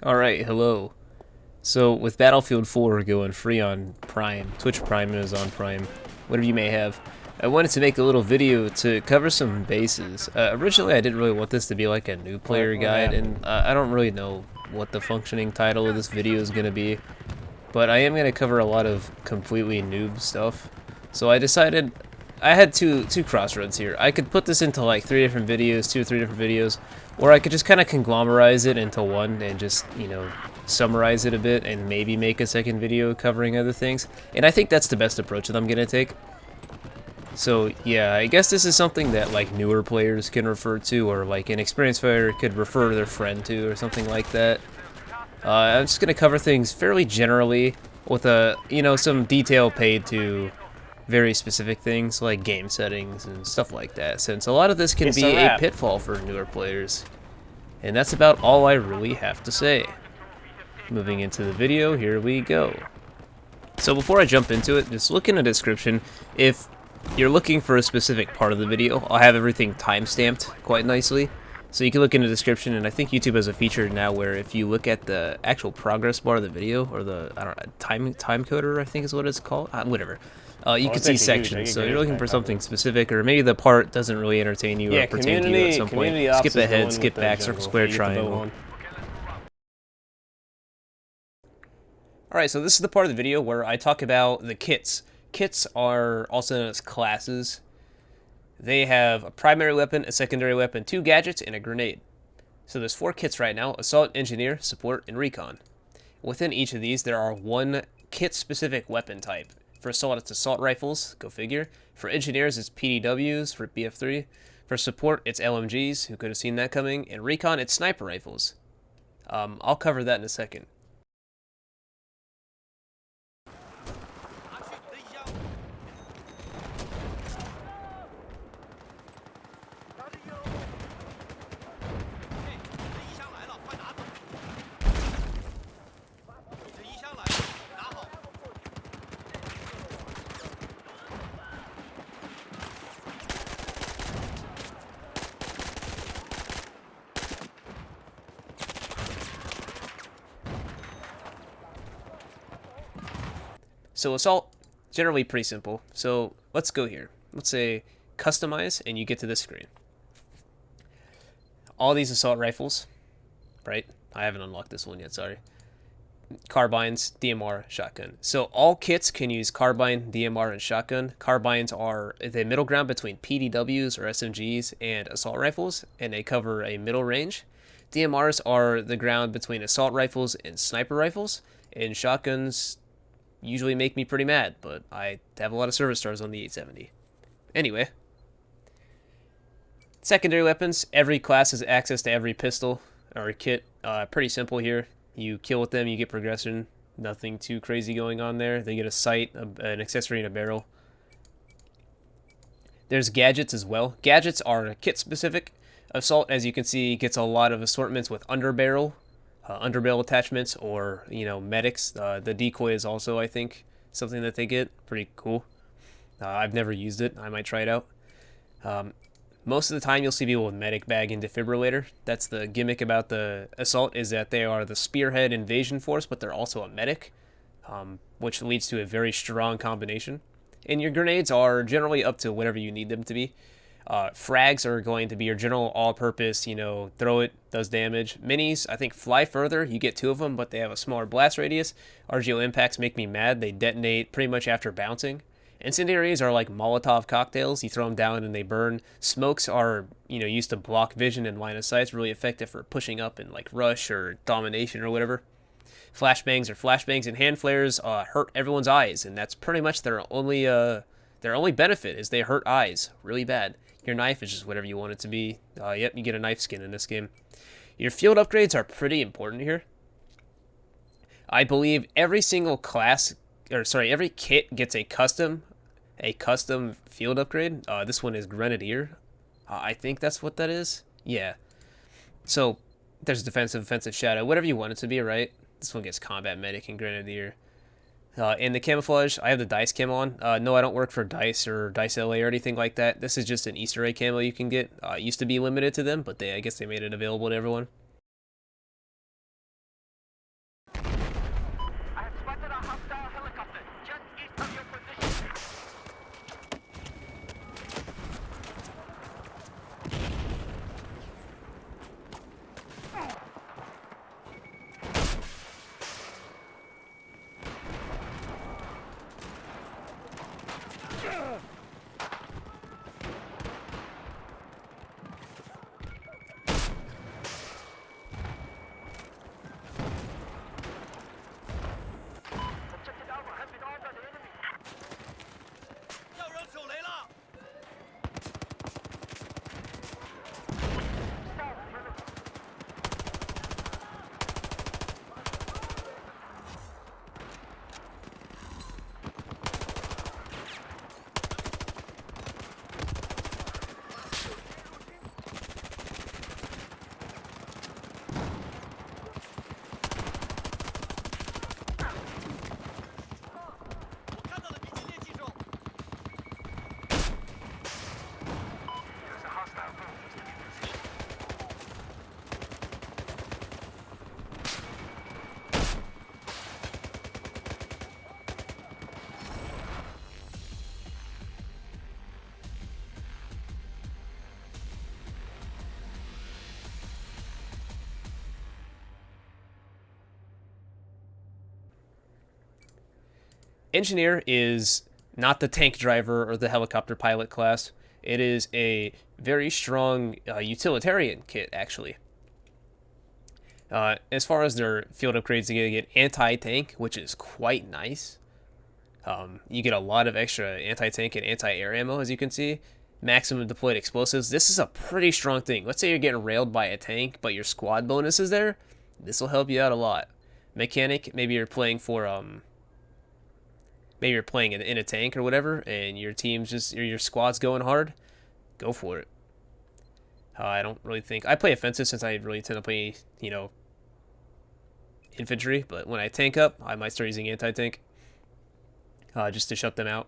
Alright, hello. So, with Battlefield 4 going free on Prime, Twitch Prime, Amazon Prime, whatever you may have, I wanted to make a little video to cover some bases. Originally, I didn't really want this to be like a new player What guide, happened? and I don't really know what the functioning title of this video is going to be, but I am going to cover a lot of completely noob stuff. So I decided I had two crossroads here. I could put this into like two or three different videos, or I could just kind of conglomerize it into one and just, summarize it a bit and maybe make a second video covering other things. And I think that's the best approach that I'm going to take. So yeah, I guess this is something that like newer players can refer to, or like an experienced player could refer their friend to, or something like that. I'm just going to cover things fairly generally with some detail paid to very specific things like game settings and stuff like that, since a lot of this can It's a be a wrap. pitfall for newer players. And that's about all I really have to say. Moving into the video, here we go. So before I jump into it, just look in the description. If you're looking for a specific part of the video, I'll have everything timestamped quite nicely. So you can look in the description, and I think YouTube has a feature now where if you look at the actual progress bar of the video, or the, I don't know, time coder, I think is what it's called, whatever. You Oh, can it's see actually huge. I sections, get so you're grenades looking back. for Copy something that. specific, or maybe the part doesn't really entertain you or Yeah, pertain to you at some point. community ops Skip is the ahead, one with skip the back, circle, jungle. square, You get the vote triangle. one. Alright, so this is the part of the video where I talk about the kits. Kits are also known as classes. They have a primary weapon, a secondary weapon, 2 gadgets, and a grenade. So there's 4 kits right now: Assault, Engineer, Support, and Recon. Within each of these, there are one kit-specific weapon type. For Assault, it's Assault Rifles, go figure. For Engineers, it's PDWs for BF3. For Support, it's LMGs, who could have seen that coming. And Recon, it's Sniper Rifles. I'll cover that in a second. So Assault, generally pretty simple. So let's go here. Let's say customize, and you get to this screen. All these assault rifles, right? I haven't unlocked this one yet, sorry. Carbines, DMR, shotgun. So all kits can use carbine, DMR, and shotgun. Carbines are the middle ground between PDWs or SMGs and assault rifles, and they cover a middle range. DMRs are the ground between assault rifles and sniper rifles, and shotguns usually make me pretty mad, but I have a lot of service stars on the 870. Anyway, secondary weapons. Every class has access to every pistol or kit. Pretty simple here. You kill with them, you get progression. Nothing too crazy going on there. They get a sight, an accessory, and a barrel. There's gadgets as well. Gadgets are kit specific. Assault, as you can see, gets a lot of assortments with underbarrel attachments, or medics. The decoy is also, I think, something that they get. Pretty cool. I've never used it. I might try it out. Most of the time, you'll see people with medic bag and defibrillator. That's the gimmick about the assault, is that they are the spearhead invasion force, but they're also a medic, which leads to a very strong combination. And your grenades are generally up to whatever you need them to be. Frags are going to be your general all-purpose, throw it, does damage. Minis, I think, fly further. You get 2 of them, but they have a smaller blast radius. RGO impacts make me mad. They detonate pretty much after bouncing. Incendiaries are like Molotov cocktails. You throw them down and they burn. Smokes are, used to block vision and line of sight. It's really effective for pushing up in like rush or domination or whatever. Flashbangs are flashbangs, and hand flares hurt everyone's eyes, and that's pretty much their only benefit, is they hurt eyes really bad. Your knife is just whatever you want it to be. Yep, you get a knife skin in this game. Your field upgrades are pretty important here. I believe every single class, or sorry, every kit gets a custom field upgrade. This one is Grenadier. I think that's what that is. Yeah. So there's defensive, offensive, shadow, whatever you want it to be, right? This one gets combat medic and Grenadier. And the camouflage, I have the dice camo on. No, I don't work for dice or dice LA or anything like that. This is just an Easter egg camo you can get. It used to be limited to them, but I guess they made it available to everyone. Engineer is not the tank driver or the helicopter pilot class. It is a very strong utilitarian kit, actually. As far as their field upgrades, you get anti-tank, which is quite nice. You get a lot of extra anti-tank and anti-air ammo, as you can see. Maximum deployed explosives. This is a pretty strong thing. Let's say you're getting railed by a tank, but your squad bonus is there. This will help you out a lot. Mechanic, maybe you're playing for maybe you're playing in a tank or whatever, and your team's just your squad's going hard. Go for it. I don't really think I play offensive since I really tend to play infantry, but when I tank up, I might start using anti-tank just to shut them out.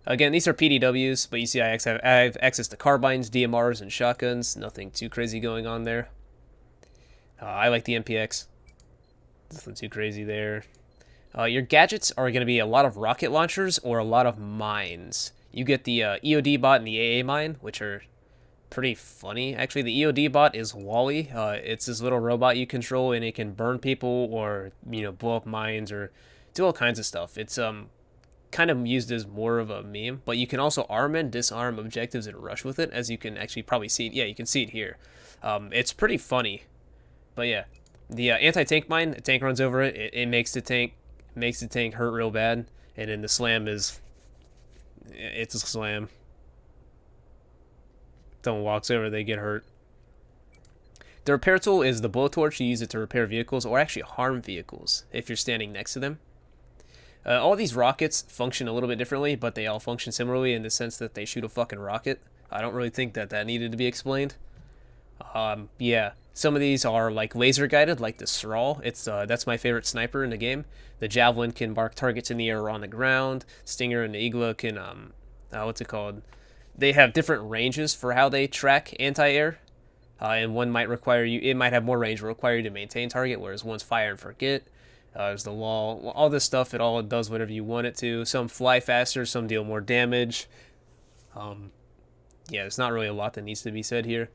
Again, these are PDWs, but you see I have access to carbines, DMRs, and shotguns. Nothing too crazy going on there. I like the MPX. Nothing too crazy there. Your gadgets are going to be a lot of rocket launchers or a lot of mines. You get the EOD bot and the AA mine, which are pretty funny. Actually, the EOD bot is Wally. It's this little robot you control, and it can burn people or blow up mines or do all kinds of stuff. It's kind of used as more of a meme, but you can also arm and disarm objectives and rush with it, as you can actually probably see it. Yeah, you can see it here. It's pretty funny, but yeah, the anti-tank mine, the tank runs over it. It makes the tank hurt real bad, and then the slam it's a slam. Someone walks over, they get hurt. The repair tool is the blowtorch. You use it to repair vehicles or actually harm vehicles if you're standing next to them. All these rockets function a little bit differently, but they all function similarly in the sense that they shoot a fucking rocket. I don't really think that needed to be explained. Yeah, some of these are like laser guided, like the Sral. That's my favorite sniper in the game. The Javelin can mark targets in the air or on the ground. Stinger and the Igla can what's it called? They have different ranges for how they track anti-air. And one might require you. It might have more range, require you to maintain target, whereas one's fire and forget. There's the wall, all this stuff. It all does whatever you want it to. Some fly faster, some deal more damage. Yeah, there's not really a lot that needs to be said here.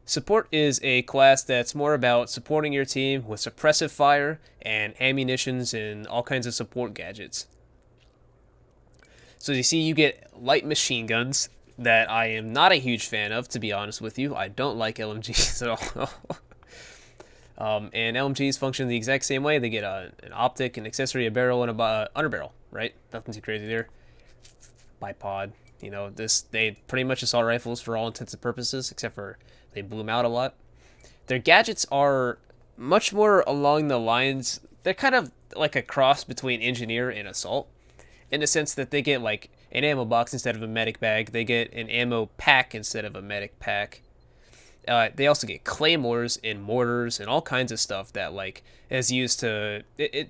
Support is a class that's more about supporting your team with suppressive fire and ammunitions and all kinds of support gadgets. So you see, you get light machine guns that I am not a huge fan of, to be honest with you. I don't like LMGs at all. And LMGs function the exact same way. They get an optic, an accessory, a barrel, and a underbarrel, right? Nothing too crazy there. Bipod. They pretty much assault rifles for all intents and purposes, except for they bloom out a lot. Their gadgets are much more along the lines, they're kind of like a cross between engineer and assault, in the sense that they get like an ammo box instead of a medic bag. They get an ammo pack instead of a medic pack. They also get claymores and mortars and all kinds of stuff that like is used to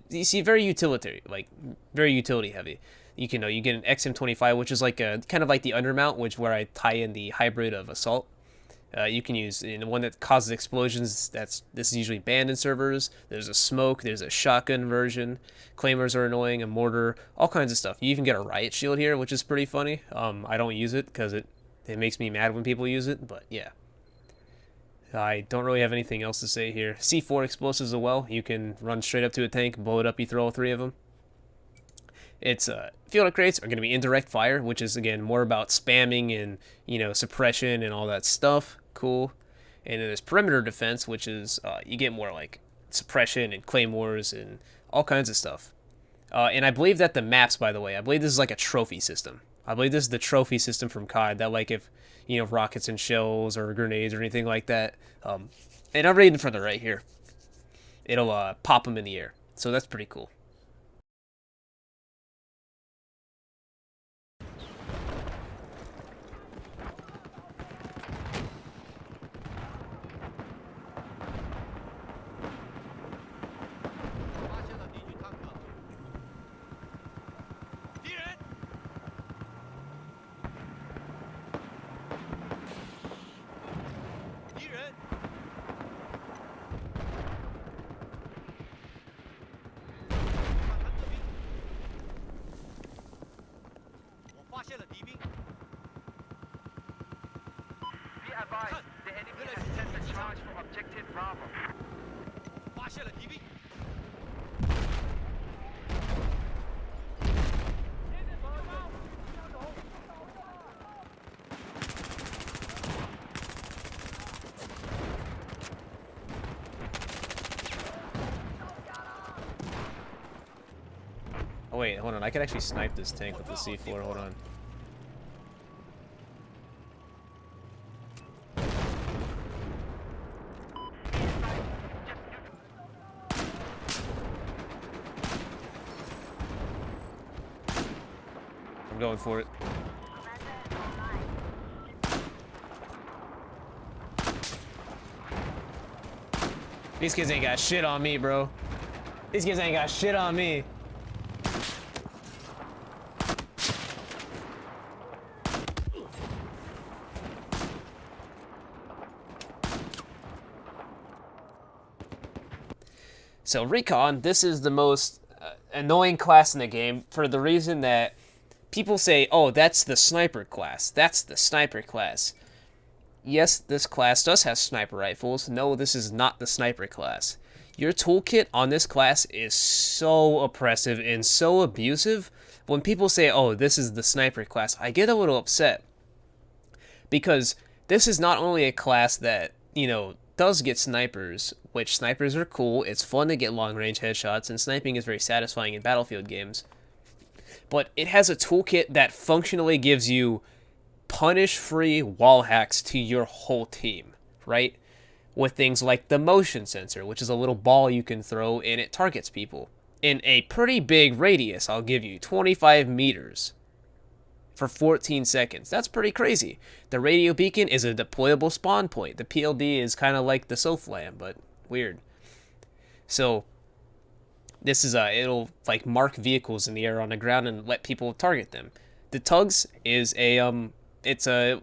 you see, very utilitarian, like very utility heavy. You get an XM25, which is like kind of like the undermount, where I tie in the hybrid of assault. You can use one that causes explosions. This is usually banned in servers. There's a smoke. There's a shotgun version. Claymores are annoying. A mortar. All kinds of stuff. You even get a riot shield here, which is pretty funny. I don't use it because it makes me mad when people use it. But yeah, I don't really have anything else to say here. C4 explosives as well. You can run straight up to a tank, blow it up. You throw all three of them. Its field upgrades are going to be indirect fire, which is again more about spamming and suppression and all that stuff. cool. And then there's perimeter defense, which is you get more like suppression and claymores and all kinds of stuff. And I believe that the maps, by the way, I believe this is like a trophy system. I believe this is the trophy system from COD that, like, if rockets and shells or grenades or anything like that, and I'm reading from the right here, it'll pop them in the air. So that's pretty cool. The enemy has set the charge for objective Bravo. 发现了敌兵。Oh wait, hold on. I could actually snipe this tank with the C4. Hold on. I'm going for it. These kids ain't got shit on me, bro. These kids ain't got shit on me. So Recon, this is the most annoying class in the game for the reason that people say, oh, that's the sniper class. That's the sniper class. Yes, this class does have sniper rifles. No, this is not the sniper class. Your toolkit on this class is so oppressive and so abusive. When people say, oh, this is the sniper class, I get a little upset. Because this is not only a class that, does get snipers, which snipers are cool, it's fun to get long-range headshots, and sniping is very satisfying in Battlefield games. But it has a toolkit that functionally gives you punish-free wall hacks to your whole team, right? With things like the motion sensor, which is a little ball you can throw and it targets people. In a pretty big radius, I'll give you 25 meters for 14 seconds. That's pretty crazy. The radio beacon is a deployable spawn point. The PLD is kind of like the SOFLAM, but weird. So this is it'll like mark vehicles in the air on the ground and let people target them. The tugs is it's a,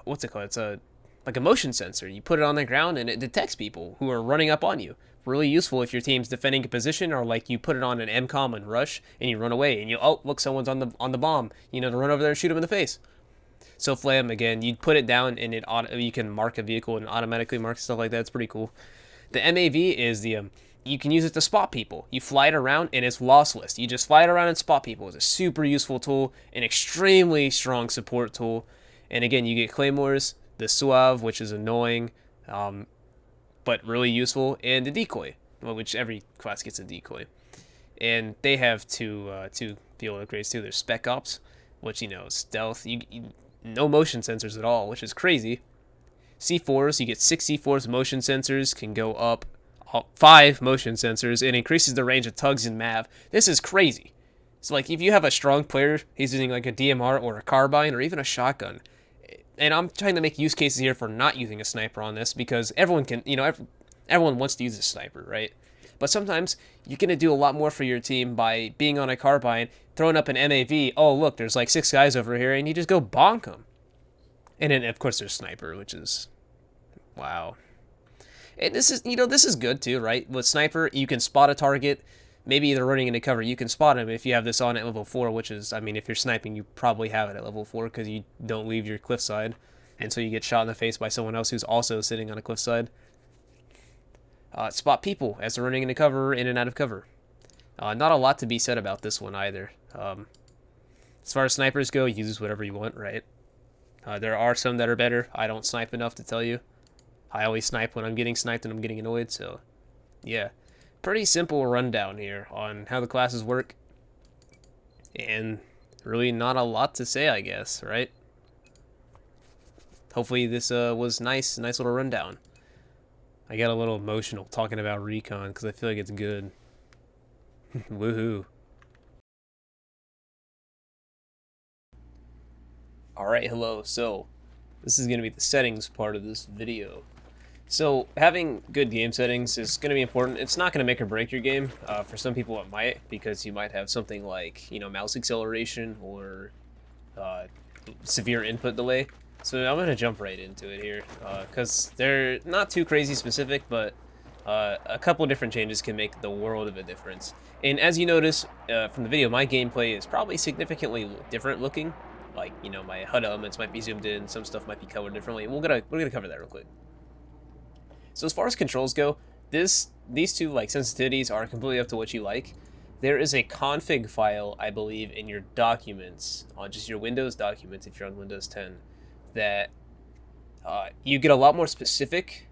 what's it called? It's a like a motion sensor. You put it on the ground and it detects people who are running up on you. Really useful if your team's defending a position, or like you put it on an MCOM and rush and you run away and oh, look, someone's on the bomb, to run over there and shoot him in the face. So Flam, again, you put it down and you can mark a vehicle and automatically mark stuff like that. It's pretty cool. The MAV is the you can use it to spot people. You fly it around and it's lossless. You just fly it around and spot people. It's a super useful tool, an extremely strong support tool. And again, you get claymores, the Suave, which is annoying, but really useful, and the decoy, which every class gets a decoy. And they have two field upgrades too. There's Spec Ops, which stealth. No motion sensors at all, which is crazy. C4s, you get 6 C4s motion sensors, can go up 5 motion sensors, and increases the range of tugs and MAV. This is crazy. So like if you have a strong player, he's using like a DMR or a carbine or even a shotgun. And I'm trying to make use cases here for not using a sniper on this, because everyone can, everyone wants to use a sniper, right? But sometimes you're going to do a lot more for your team by being on a carbine, throwing up an MAV. Oh, look, there's like 6 guys over here, and you just go bonk them. And then, of course, there's sniper, which is, wow. And this is good too, right? With sniper, you can spot a target. Maybe they're running into cover. You can spot them if you have this on at level 4, which is, if you're sniping, you probably have it at level 4 because you don't leave your cliffside until you get shot in the face by someone else who's also sitting on a cliffside. Spot people as they're running into cover, in and out of cover. Not a lot to be said about this one either. As far as snipers go, use whatever you want, right? There are some that are better. I don't snipe enough to tell you. I always snipe when I'm getting sniped and I'm getting annoyed, so yeah. Pretty simple rundown here on how the classes work. And really not a lot to say, I guess, right? Hopefully this was nice little rundown. I got a little emotional talking about Recon because I feel like it's good. Woohoo. Alright, hello. So, this is going to be the settings part of this video. So, having good game settings is going to be important. It's not going to make or break your game. For some people it might, because you might have something like, mouse acceleration or severe input delay. So I'm going to jump right into it here, because they're not too crazy specific, but a couple different changes can make the world of a difference. And as you notice from the video, my gameplay is probably significantly different looking. Like, my HUD elements might be zoomed in, some stuff might be colored differently. We're gonna cover that real quick. So as far as controls go, these two sensitivities are completely up to what you like. There is a config file, I believe, in your documents, on just your Windows documents if you're on Windows 10, that you get a lot more specific.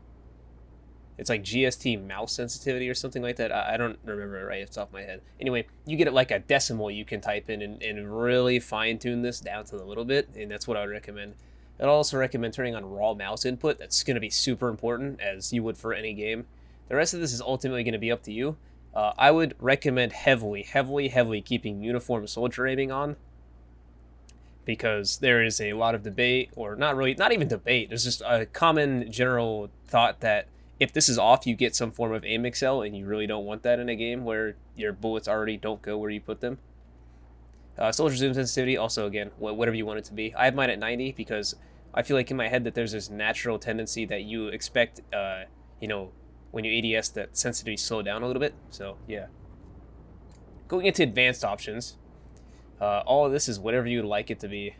It's like GST mouse sensitivity or something like that. I don't remember it right off the top of my head. Anyway, you get it like a decimal you can type in and really fine-tune this down to the little bit, and that's what I would recommend. I'd also recommend turning on raw mouse input. That's going to be super important, as you would for any game. The rest of this is ultimately going to be up to you. I would recommend heavily keeping uniform soldier aiming on, because there is a lot of debate, or not even debate, there's just a common general thought that if this is off, you get some form of aim excel, and you really don't want that in a game where your bullets already don't go where you put them. Soldier zoom sensitivity, also, again, whatever you want it to be. I have mine at 90 because I feel like in my head that there's this natural tendency that you expect, when you ADS, that sensitivity slow down a little bit. So, yeah. Going into advanced options, all of this is whatever you would like it to be.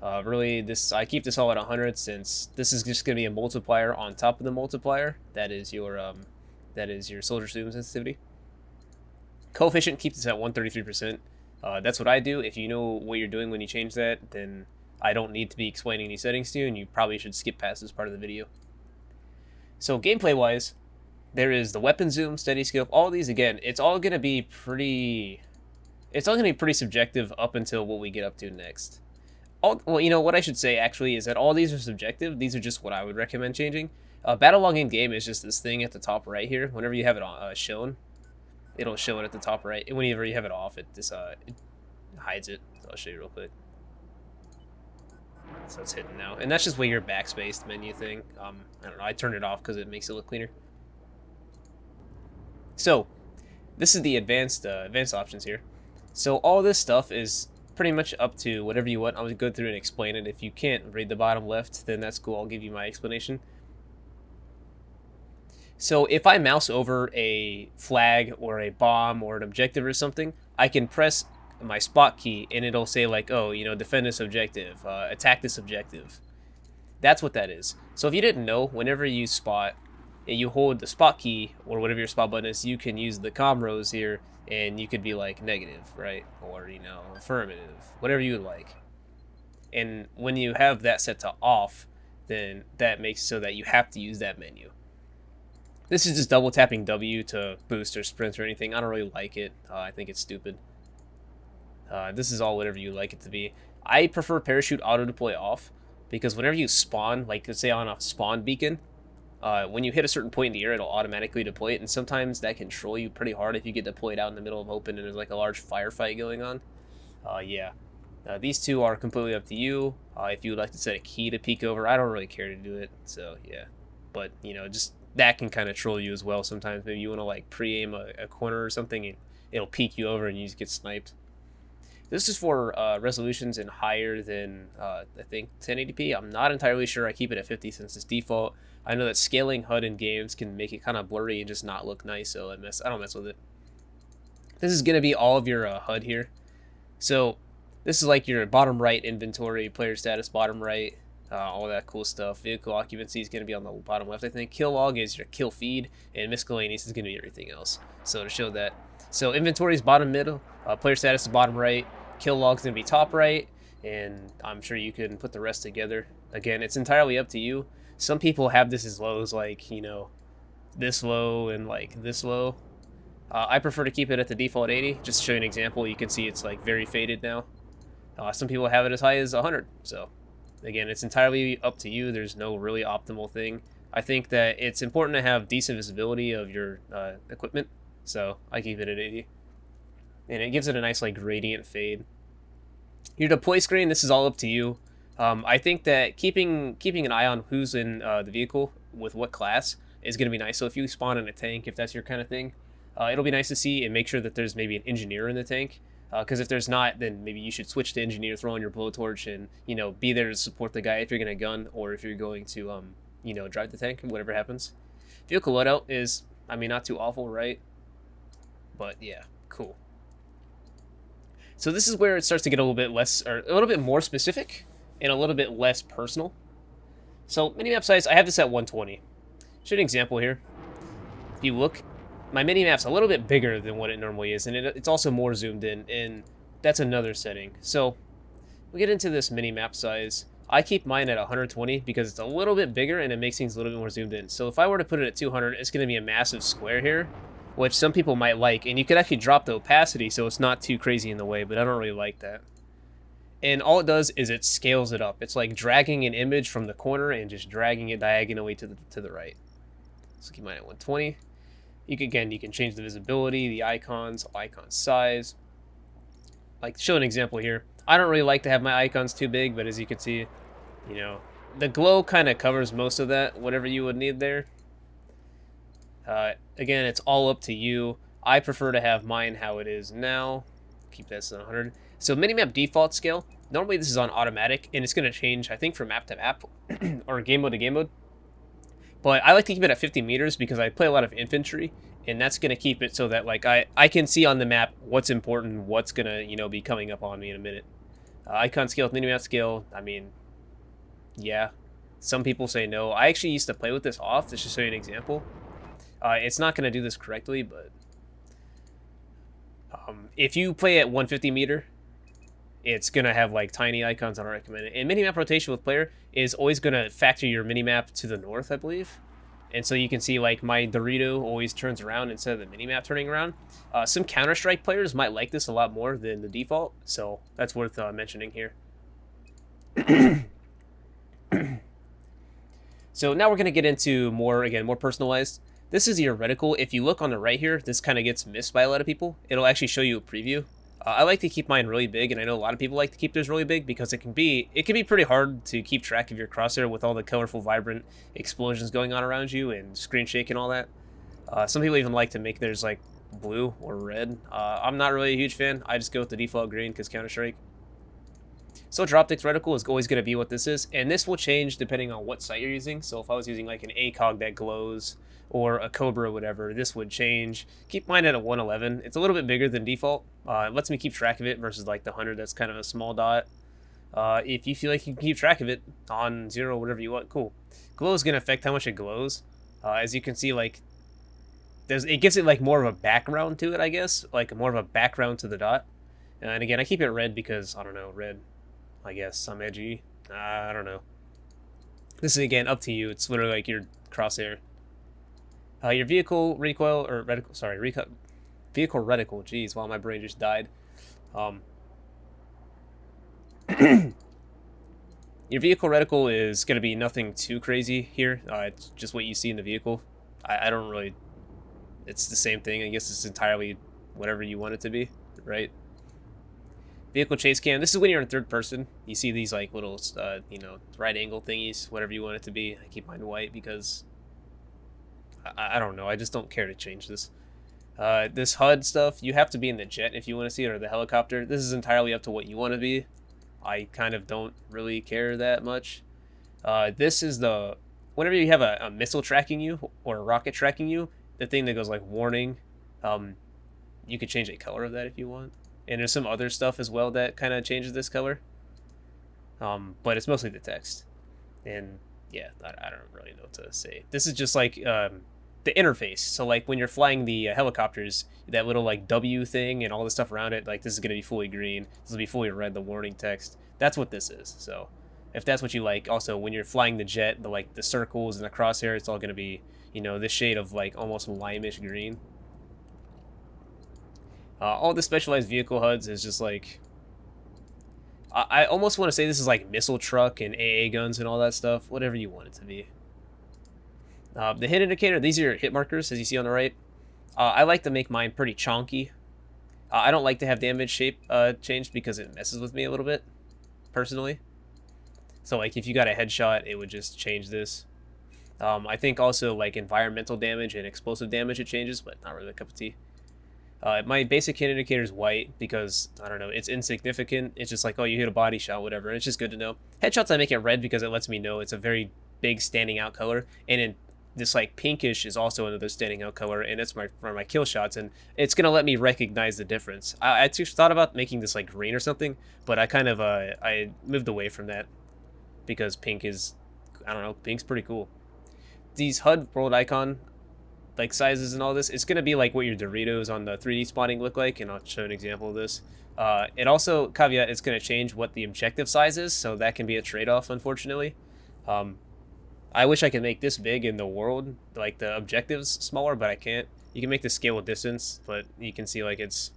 Really, I keep this all at 100 since this is just going to be a multiplier on top of the multiplier. That is your soldier zoom sensitivity. Coefficient, keep this at 133%. That's what I do. If you know what you're doing when you change that, then I don't need to be explaining these settings to you, and you probably should skip past this part of the video. So gameplay-wise, there is the weapon zoom, steady scope. All of these, again, it's all going to be pretty subjective up until what we get up to next. Well, what I should say, actually, is that all these are subjective. These are just what I would recommend changing. Battle log in game is just this thing at the top right here. Whenever you have it shown, it'll show it at the top right. And whenever you have it off, it hides it. So I'll show you real quick. So it's hidden now. And that's just way your backspace menu thing. I don't know. I turned it off because it makes it look cleaner. So, this is the advanced options here. So all this stuff is pretty much up to whatever you want. I'm going to go through and explain it. If you can't read the bottom left, then that's cool. I'll give you my explanation. So if I mouse over a flag or a bomb or an objective or something, I can press my spot key and it'll say like, oh, defend this objective, attack this objective. That's what that is. So if you didn't know, whenever you spot and you hold the spot key or whatever your spot button is, you can use the comm rows here, and you could be like negative, right? Or, affirmative, whatever you would like. And when you have that set to off, then that makes so that you have to use that menu. This is just double tapping W to boost or sprint or anything. I don't really like it. I think it's stupid. This is all whatever you like it to be. I prefer parachute auto deploy off, because whenever you spawn, like let's say on a spawn beacon, when you hit a certain point in the air, it'll automatically deploy it, and sometimes that can troll you pretty hard if you get deployed out in the middle of open and there's like a large firefight going on. Yeah. These two are completely up to you. If you would like to set a key to peek over, I don't really care to do it, so yeah. But, just that can kind of troll you as well sometimes. Maybe you want to like pre-aim a corner or something, and it'll peek you over and you just get sniped. This is for resolutions in higher than, I think, 1080p. I'm not entirely sure. I keep it at 50 since it's default. I know that scaling HUD in games can make it kind of blurry and just not look nice, so I don't mess with it. This is going to be all of your HUD here. So this is like your bottom right inventory, player status bottom right, all that cool stuff. Vehicle occupancy is going to be on the bottom left, I think. Kill log is your kill feed, and miscellaneous is going to be everything else. So to show that. So inventory is bottom middle, player status is bottom right, kill log is going to be top right, and I'm sure you can put the rest together. Again, it's entirely up to you. Some people have this as low as like, you know, this low and like this low. I prefer to keep it at the default 80. Just to show you an example, you can see it's like very faded now. Some people have it as high as 100. So again, it's entirely up to you. There's no really optimal thing. I think that it's important to have decent visibility of your equipment, so I keep it at 80. And it gives it a nice like gradient fade. Your deploy screen, this is all up to you. I think that keeping an eye on who's in the vehicle with what class is going to be nice. So if you spawn in a tank, if that's your kind of thing, it'll be nice to see and make sure that there's maybe an engineer in the tank. Because if there's not, then maybe you should switch to engineer, throw on your blowtorch, and be there to support the guy if you're going to gun or if you're going to drive the tank, whatever happens. Vehicle loadout is, I mean, not too awful, right? But yeah, cool. So this is where it starts to get a little bit less, or a little bit more specific, and a little bit less personal. So minimap size, I have this at 120. Show you an example here. If you look, my minimap's a little bit bigger than what it normally is, and it's also more zoomed in, and that's another setting. So we'll get into this minimap size. I keep mine at 120 because it's a little bit bigger and it makes things a little bit more zoomed in. So if I were to put it at 200, it's going to be a massive square here, which some people might like, and you could actually drop the opacity so it's not too crazy in the way, but I don't really like that. And all it does is it scales it up. It's like dragging an image from the corner and just dragging it diagonally to the right. So keep mine at 120. You can change the visibility, the icon size. Like, show an example here. I don't really like to have my icons too big, but as you can see, the glow kind of covers most of that, whatever you would need there. Again, it's all up to you. I prefer to have mine how it is now. Keep this at 100. So minimap default scale, normally this is on automatic, and it's going to change, I think, from map to map, or game mode to game mode. But I like to keep it at 50 meters because I play a lot of infantry, and that's going to keep it so that like I can see on the map what's important, what's going to be coming up on me in a minute. Icon scale with minimap scale, I mean, yeah. Some people say no. I actually used to play with this off, just to show you an example. It's not going to do this correctly, but if you play at 150 meter, it's going to have like tiny icons. I don't recommend it. And minimap rotation with player is always going to factor your minimap to the north, I believe. And so you can see like my Dorito always turns around instead of the minimap turning around. Some Counter-Strike players might like this a lot more than the default, so that's worth mentioning here. So now we're going to get into more personalized. This is your reticle. If you look on the right here, this kind of gets missed by a lot of people. It'll actually show you a preview. I like to keep mine really big, and I know a lot of people like to keep theirs really big because it can be pretty hard to keep track of your crosshair with all the colorful, vibrant explosions going on around you and screen shake and all that. Some people even like to make theirs like blue or red. I'm not really a huge fan. I just go with the default green because Counter-Strike. So Droptix reticle is always going to be what this is, and this will change depending on what sight you're using. So if I was using like an ACOG that glows or a Cobra or whatever, this would change. Keep mine at a 111. It's a little bit bigger than default. It lets me keep track of it versus like the 100 that's kind of a small dot. If you feel like you can keep track of it on 0, whatever you want, cool. Glow is going to affect how much it glows. As you can see, like it gives it like more of a background to it, I guess, like more of a background to the dot. And again, I keep it red because, I don't know, red, I guess, I'm edgy. I don't know. This is, again, up to you. It's literally like your crosshair. Your vehicle recoil, or reticle, sorry, vehicle reticle, jeez, wow, my brain just died. Your vehicle reticle is going to be nothing too crazy here. It's just what you see in the vehicle. I don't really, it's the same thing. I guess it's entirely whatever you want it to be, right? Vehicle chase cam. This is when you're in third person. You see these like little, right angle thingies, whatever you want it to be. I keep mine white because I don't know. I just don't care to change this. This HUD stuff, you have to be in the jet if you want to see it, or the helicopter. This is entirely up to what you want to be. I kind of don't really care that much. This is whenever you have a missile tracking you or a rocket tracking you, the thing that goes like warning, you could change the color of that if you want. And there's some other stuff as well that kind of changes this color. But it's mostly the text. And yeah, I don't really know what to say. This is just like the interface. So like when you're flying the helicopters, that little like W thing and all the stuff around it, like this is gonna be fully green. This will be fully red. The warning text. That's what this is. So if that's what you like, also when you're flying the jet, the like the circles and the crosshair, it's all gonna be this shade of like almost limeish green. All the specialized vehicle HUDs is just like I almost want to say this is like missile truck and AA guns and all that stuff. Whatever you want it to be. The hit indicator, these are your hit markers, as you see on the right. I like to make mine pretty chonky. I don't like to have damage shape changed because it messes with me a little bit, personally. So, like, if you got a headshot, it would just change this. I think also, like, environmental damage and explosive damage it changes, but not really a cup of tea. My basic hit indicator is white because, I don't know, it's insignificant. It's just like, oh, you hit a body shot, whatever, and it's just good to know. Headshots, I make it red because it lets me know it's a very big standing out color, and in this like pinkish is also another standing out color, and it's for my kill shots, and it's gonna let me recognize the difference. I just thought about making this like green or something, but I kind of I moved away from that because pink is, I don't know, pink's pretty cool. These HUD world icon like sizes and all this, it's gonna be like what your Doritos on the 3D spotting look like, and I'll show an example of this. It also, caveat, it's gonna change what the objective size is, so that can be a trade-off, unfortunately. I wish I could make this big in the world, like the objectives smaller, but I can't. You can make the scale with distance, but you can see like it's,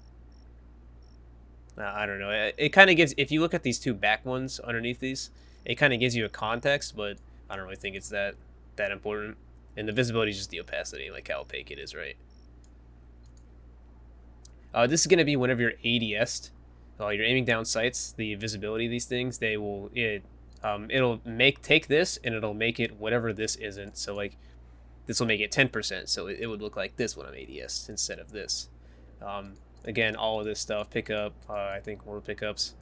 I don't know. It kind of gives, if you look at these two back ones underneath these, it kind of gives you a context, but I don't really think it's that important. And the visibility is just the opacity, like how opaque it is, right? This is going to be whenever you're ADS'd, while you're aiming down sights, the visibility of these things, it'll take this and it'll make it whatever this isn't. So like this will make it 10%. So it would look like this when I'm ADS instead of this. Again, all of this stuff, pickup, I think world pickups,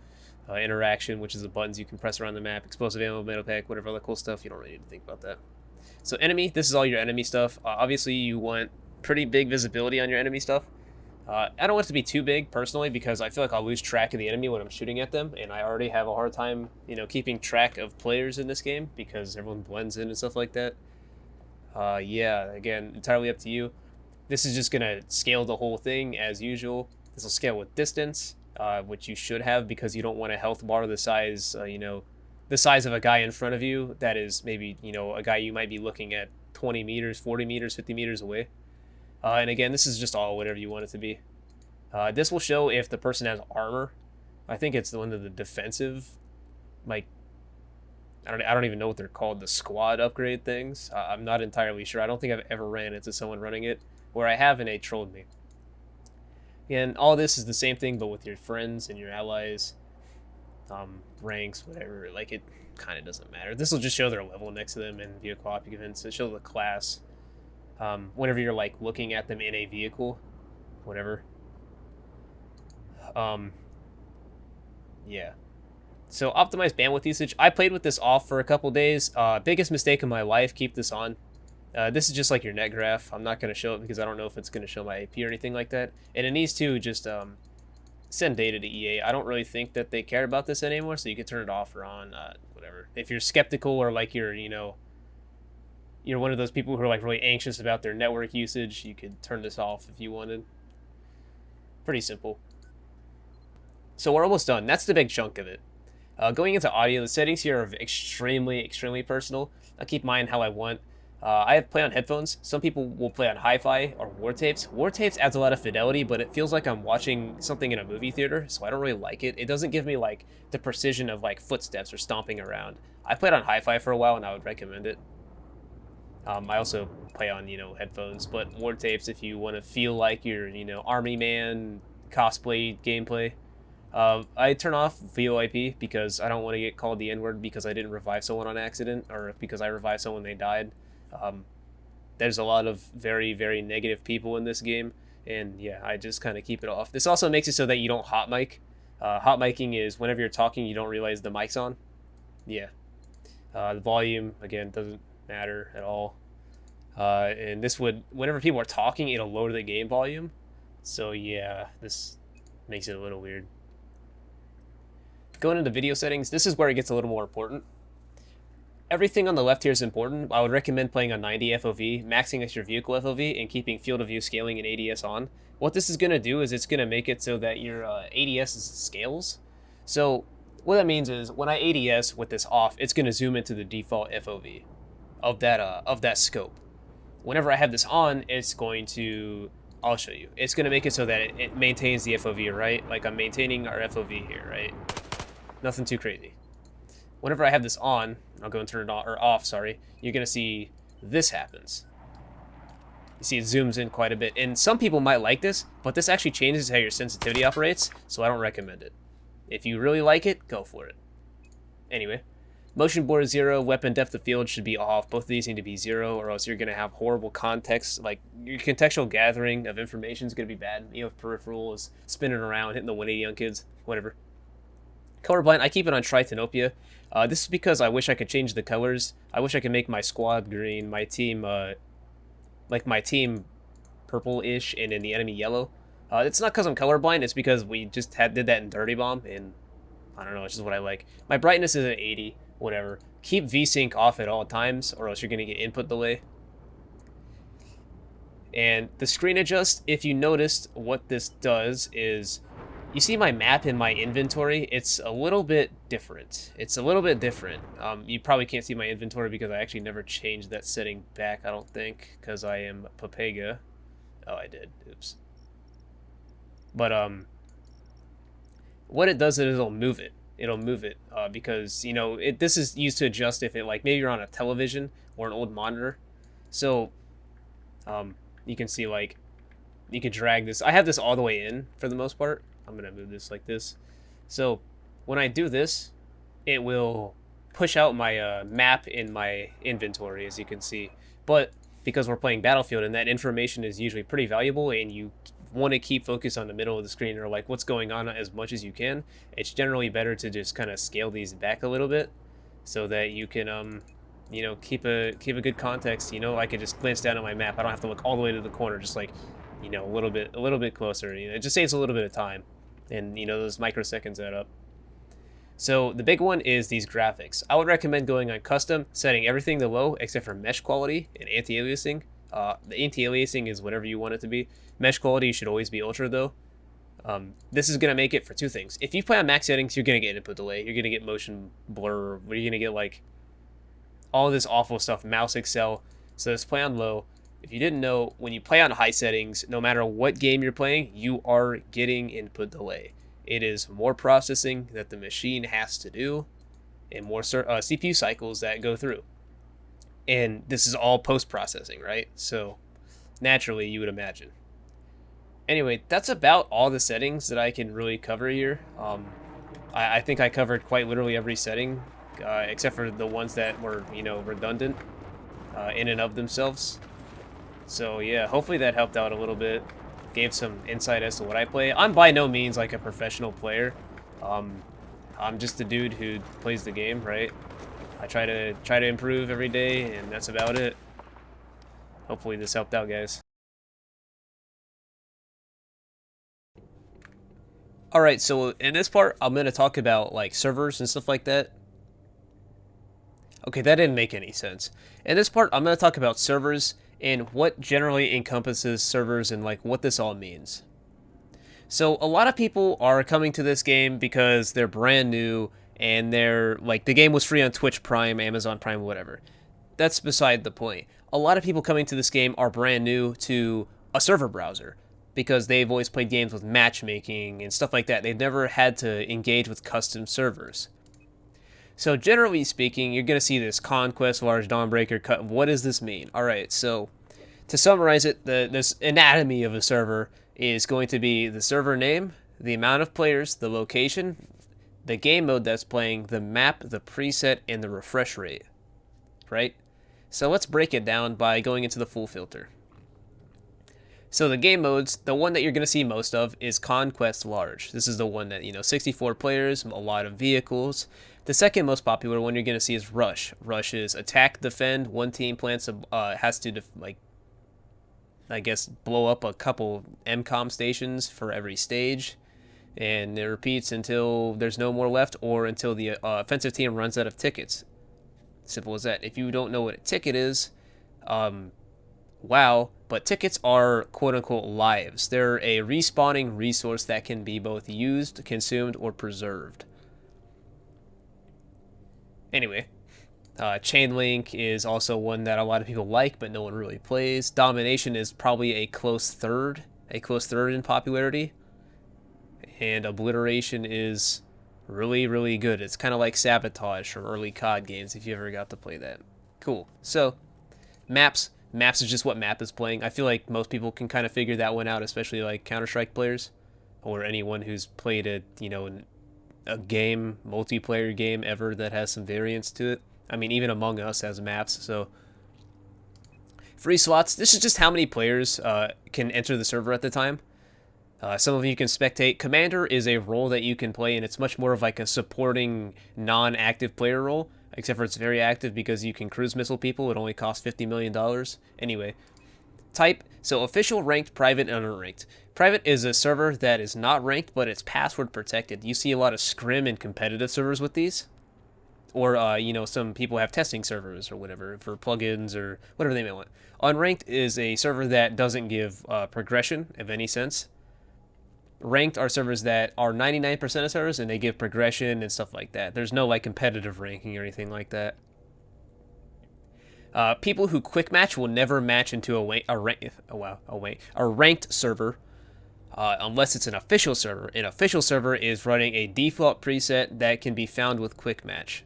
interaction, which is the buttons you can press around the map, explosive ammo, metal pack, whatever other cool stuff. You don't really need to think about that. So enemy, this is all your enemy stuff. Obviously you want pretty big visibility on your enemy stuff. I don't want it to be too big, personally, because I feel like I'll lose track of the enemy when I'm shooting at them, and I already have a hard time, keeping track of players in this game, because everyone blends in and stuff like that. Yeah, again, entirely up to you. This is just going to scale the whole thing, as usual. This will scale with distance, which you should have, because you don't want a health bar the size, the size of a guy in front of you, that is maybe, a guy you might be looking at 20 meters, 40 meters, 50 meters away. And again, this is just all whatever you want it to be. This will show if the person has armor. I think it's one of the defensive, like, I don't even know what they're called, the squad upgrade things. I'm not entirely sure. I don't think I've ever ran into someone running it, where I have and they trolled me. And all this is the same thing, but with your friends and your allies, ranks, whatever. Like, it kind of doesn't matter. This will just show their level next to them in vehicle occupants. It'll show the class. Whenever you're like looking at them in a vehicle, whatever. Yeah. So optimize bandwidth usage. I played with this off for a couple days. Biggest mistake of my life. Keep this on. This is just like your net graph. I'm not going to show it because I don't know if it's going to show my AP or anything like that. And it needs to just send data to EA. I don't really think that they care about this anymore, so you can turn it off or on, whatever. If you're skeptical or like you're one of those people who are like really anxious about their network usage, you could turn this off if you wanted. Pretty simple. So we're almost done. That's the big chunk of it. Going into audio, the settings here are extremely, extremely personal. I keep mine how I want. I play on headphones. Some people will play on hi-fi or war tapes. War tapes adds a lot of fidelity, but it feels like I'm watching something in a movie theater, so I don't really like it. It doesn't give me like the precision of like footsteps or stomping around. I played on hi-fi for a while, and I would recommend it. I also play on, headphones, but war tapes if you want to feel like you're, army man cosplay gameplay. I turn off VoIP because I don't want to get called the N-word because I didn't revive someone on accident, or because I revived someone they died. There's a lot of very, very negative people in this game, and yeah, I just kind of keep it off. This also makes it so that you don't hot mic. Hot micing is whenever you're talking, you don't realize the mic's on. Yeah. The volume, again, doesn't matter at all. And this would, whenever people are talking, it'll lower the game volume. So yeah, this makes it a little weird. Going into video settings, this is where it gets a little more important. Everything on the left here is important. I would recommend playing on 90 FOV, maxing out your vehicle FOV, and keeping field of view scaling and ADS on. What this is going to do is it's going to make it so that your ADS scales. So what that means is when I ADS with this off, it's going to zoom into the default FOV of that scope. Whenever I have this on, it's going to, I'll show you. It's going to make it so that it maintains the FOV, right? Like I'm maintaining our FOV here, right? Nothing too crazy. Whenever I have this on, I'll go and turn it on, or off, sorry, you're going to see this happens. You see it zooms in quite a bit. And some people might like this, but this actually changes how your sensitivity operates, so I don't recommend it. If you really like it, go for it. Anyway, motion blur is 0, weapon depth of field should be off. Both of these need to be 0, or else you're going to have horrible context. Like, your contextual gathering of information is going to be bad. You have peripheral is spinning around, hitting the 180 on kids, whatever. Colorblind, I keep it on Tritanopia. This is because I wish I could change the colors. I wish I could make my squad green, my team, like my team purple-ish, and then the enemy yellow. It's not because I'm colorblind, it's because we just did that in Dirty Bomb, and I don't know, it's just what I like. My brightness is at 80, whatever. Keep VSync off at all times, or else you're going to get input delay. And the screen adjust, if you noticed, what this does is, you see my map in my inventory, it's a little bit different. It's a little bit different. You probably can't see my inventory because I actually never changed that setting back, I don't think, because I am Papega. Oh, I did. Oops. But, what it does is it'll move it. It'll move it, because, you know, this is used to adjust if it, like, maybe you're on a television or an old monitor. So, you can see, like, you can drag this. I have this all the way in for the most part. I'm going to move this like this. So when I do this, it will push out my map in my inventory, as you can see. But because we're playing Battlefield and that information is usually pretty valuable and you want to keep focus on the middle of the screen or like what's going on as much as you can, it's generally better to just kind of scale these back a little bit so that you can you know, keep a good context. You know, I can just glance down at my map. I don't have to look all the way to the corner, just like, you know, a little bit closer. You know, it just saves a little bit of time, and you know, those microseconds add up. So the big one is these graphics. I would recommend going on custom, setting everything to low except for mesh quality and anti-aliasing. The anti-aliasing is whatever you want it to be. Mesh quality should always be ultra though. This is going to make it for two things. If you play on max settings, you're going to get input delay. You're going to get motion blur. You're going to get like all this awful stuff, mouse excel. So let's play on low. If you didn't know, when you play on high settings, no matter what game you're playing, you are getting input delay. It is more processing that the machine has to do and more CPU cycles that go through. And this is all post-processing, right? So naturally, you would imagine. Anyway, that's about all the settings that I can really cover here. I think I covered quite literally every setting, except for the ones that were, you know, redundant in and of themselves. So yeah, hopefully that helped out a little bit, gave some insight as to what I play. I'm by no means like a professional player. I'm just a dude who plays the game, right? I try to improve every day, and that's about it. Hopefully this helped out, guys. Alright, so in this part, I'm going to talk about like servers and stuff like that. Okay, that didn't make any sense. In this part, I'm going to talk about servers and what generally encompasses servers and like what this all means. So a lot of people are coming to this game because they're brand new and they're like, the game was free on Twitch Prime, Amazon Prime, whatever. That's beside the point. A lot of people coming to this game are brand new to a server browser because they've always played games with matchmaking and stuff like that. They've never had to engage with custom servers. So generally speaking, you're going to see this Conquest, Large Dawnbreaker, cut. What does this mean? All right, so to summarize it, this anatomy of a server is going to be the server name, the amount of players, the location, the game mode that's playing, the map, the preset, and the refresh rate, right? So let's break it down by going into the full filter. So the game modes, the one that you're going to see most of is Conquest Large. This is the one that, you know, 64 players, a lot of vehicles. The second most popular one you're going to see is Rush. Rush is attack, defend. One team plants has to, like, I guess, blow up a couple MCOM stations for every stage. And it repeats until there's no more left or until the offensive team runs out of tickets. Simple as that. If you don't know what a ticket is, wow, but tickets are quote-unquote lives. They're a respawning resource that can be both used, consumed, or preserved. Anyway, Chain Link is also one that a lot of people like, but no one really plays. Domination is probably a close third in popularity. And Obliteration is really, really good. It's kind of like Sabotage from early COD games, if you ever got to play that. Cool. So, maps. Maps is just what map is playing. I feel like most people can kind of figure that one out, especially like Counter-Strike players or anyone who's played a game, multiplayer game ever that has some variance to it. I mean, even Among Us has maps, so free slots. This is just how many players can enter the server at the time. Some of you can spectate. Commander is a role that you can play, and it's much more of like a supporting non-active player role, except for it's very active because you can cruise missile people. It only costs $50 million. Anyway, type. So official, ranked, private, and unranked. Private is a server that is not ranked, but it's password protected. You see a lot of scrim and competitive servers with these. Or, some people have testing servers or whatever for plugins or whatever they may want. Unranked is a server that doesn't give progression of any sense. Ranked are servers that are 99% of servers and they give progression and stuff like that. There's no like competitive ranking or anything like that. People who quick match will never match into a ranked server unless it's an official server. An official server is running a default preset that can be found with quick match.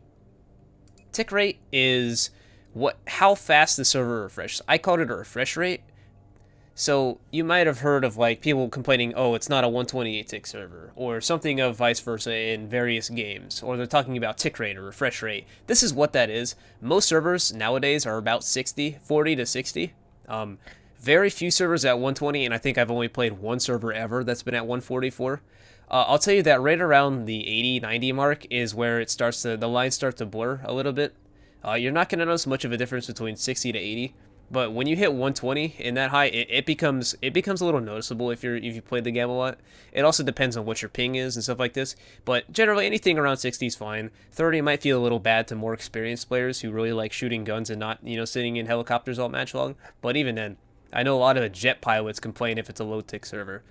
Tick rate is how fast the server refreshes. I called it a refresh rate. So you might have heard of like people complaining, oh, it's not a 128 tick server, or something of vice versa in various games, or they're talking about tick rate or refresh rate. This is what that is. Most servers nowadays are about 40 to 60. Very few servers at 120, and I think I've only played one server ever that's been at 144. I'll tell you that right around the 80, 90 mark is where the lines start to blur a little bit. You're not going to notice much of a difference between 60 to 80. But when you hit 120 in that high, it becomes a little noticeable if you played the game a lot. It also depends on what your ping is and stuff like this. But generally, anything around 60 is fine. 30 might feel a little bad to more experienced players who really like shooting guns and not sitting in helicopters all match long. But even then, I know a lot of jet pilots complain if it's a low tick server.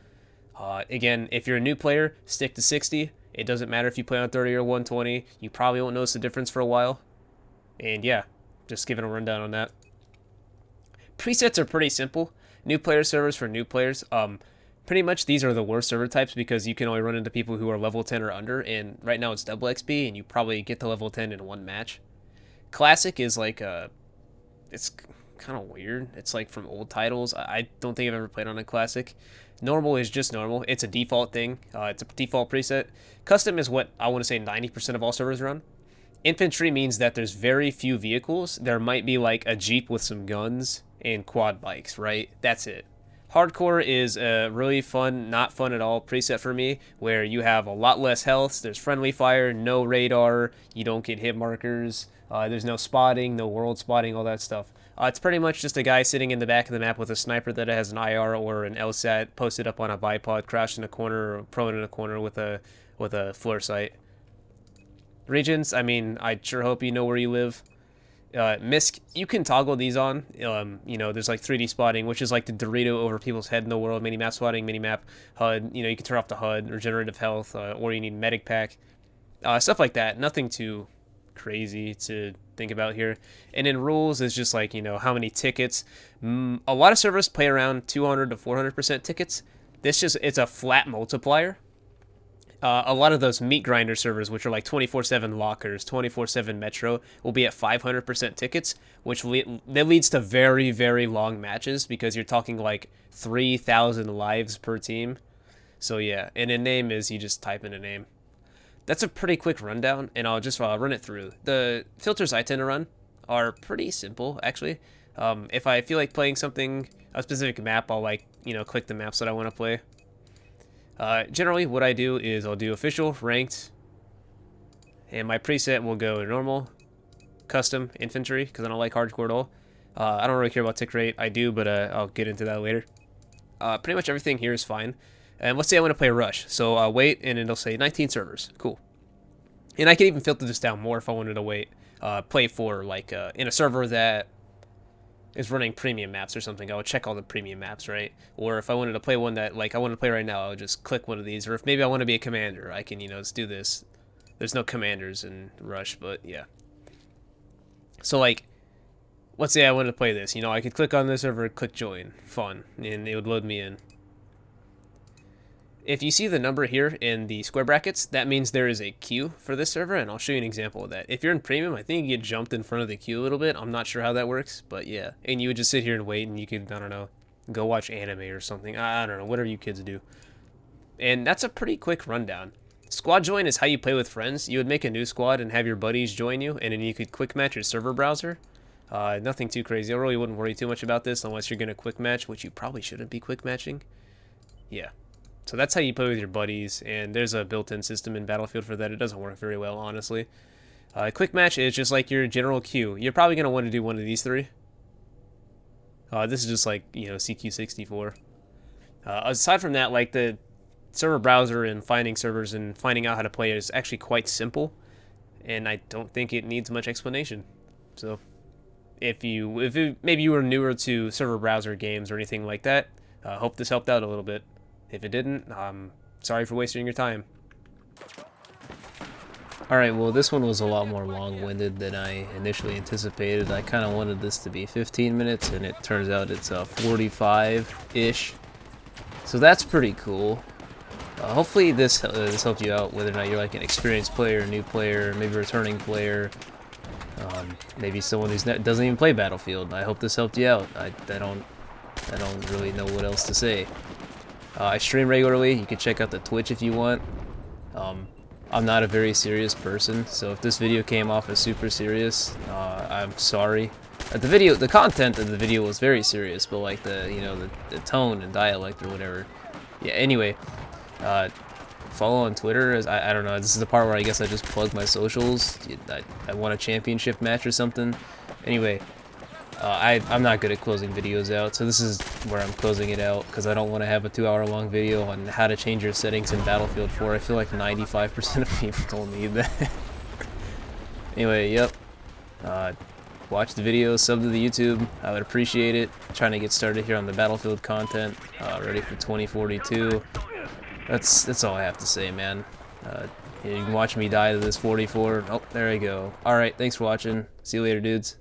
Again, if you're a new player, stick to 60. It doesn't matter if you play on 30 or 120. You probably won't notice the difference for a while. And yeah, just giving a rundown on that. Presets are pretty simple. New player servers for new players. Pretty much these are the worst server types because you can only run into people who are level 10 or under, and right now it's double XP, and you probably get to level 10 in one match. Classic is like it's kind of weird. It's like from old titles. I don't think I've ever played on a classic. Normal is just normal. It's a default thing. It's a default preset. Custom is what I want to say 90% of all servers run. Infantry means that there's very few vehicles. There might be like a Jeep with some guns and quad bikes, right? That's it. Hardcore is a really fun, not fun at all preset for me, where you have a lot less health, there's friendly fire, no radar, you don't get hit markers, there's no spotting, no world spotting, all that stuff. It's pretty much just a guy sitting in the back of the map with a sniper that has an IR or an LSAT posted up on a bipod, crouched in a corner or prone in a corner with a floor sight. Regions, I mean, I sure hope you know where you live. MISC, you can toggle these on. There's like 3D spotting, which is like the Dorito over people's head in the world. Mini-map spotting, mini-map HUD. You can turn off the HUD, regenerative health, or you need medic pack. Stuff like that. Nothing too crazy to think about here. And in rules, it's just like, how many tickets. A lot of servers play around 200 to 400% tickets. It's a flat multiplier. A lot of those meat grinder servers, which are like 24/7 lockers, 24/7 metro, will be at 500% tickets, which that leads to very, very long matches because you're talking like 3,000 lives per team. So yeah, and a name is you just type in a name. That's a pretty quick rundown, and I'll just run it through. The filters I tend to run are pretty simple, actually. If I feel like playing a specific map, I'll click the maps that I want to play. Generally, what I do is I'll do official, ranked, and my preset will go normal, custom, infantry, because I don't like hardcore at all. I don't really care about tick rate. I do, but I'll get into that later. Pretty much everything here is fine. And let's say I want to play Rush. So I'll wait, and it'll say 19 servers. Cool. And I can even filter this down more if I wanted to wait. play for, like, in a server that is running premium maps or something, I would check all the premium maps, right? Or if I wanted to play one that, like, I want to play right now, I would just click one of these. Or if maybe I want to be a commander, I can, just do this. There's no commanders in Rush, but yeah. So, like, let's say I wanted to play this. I could click on this server, click join, fun, and it would load me in. If you see the number here in the square brackets, that means there is a queue for this server, and I'll show you an example of that. If you're in premium, I think you get jumped in front of the queue a little bit. I'm not sure how that works, but yeah. And you would just sit here and wait, and you could, I don't know, go watch anime or something. I don't know, whatever you kids do. And that's a pretty quick rundown. Squad join is how you play with friends. You would make a new squad and have your buddies join you, and then you could quick match your server browser. Nothing too crazy. I really wouldn't worry too much about this unless you're going to quick match, which you probably shouldn't be quick matching. Yeah. So that's how you play with your buddies, and there's a built-in system in Battlefield for that. It doesn't work very well, honestly. Quick match is just like your general queue. You're probably going to want to do one of these three. This is just like, CQ64. Aside from that, like the server browser and finding servers and finding out how to play is actually quite simple, and I don't think it needs much explanation. So if maybe you were newer to server browser games or anything like that, hope this helped out a little bit. If it didn't, I'm sorry for wasting your time. Alright, well this one was a lot more long-winded than I initially anticipated. I kind of wanted this to be 15 minutes, and it turns out it's 45-ish. So that's pretty cool. Hopefully this helped you out, whether or not you're like an experienced player, new player, maybe a returning player, maybe someone who doesn't even play Battlefield. I hope this helped you out. I don't really know what else to say. I stream regularly. You can check out the Twitch if you want. I'm not a very serious person, so if this video came off as super serious, I'm sorry. The content of the video was very serious, but like the tone and dialect or whatever. Yeah. Anyway, follow on Twitter. I don't know. This is the part where I guess I just plug my socials. I won a championship match or something. Anyway. I'm not good at closing videos out, so this is where I'm closing it out, because I don't want to have a 2-hour-long video on how to change your settings in Battlefield 4. I feel like 95% of people don't need that. Anyway, yep. Watch the video, sub to the YouTube. I would appreciate it. Trying to get started here on the Battlefield content. Ready for 2042. That's all I have to say, man. You can watch me die to this 44. Oh, there we go. Alright, thanks for watching. See you later, dudes.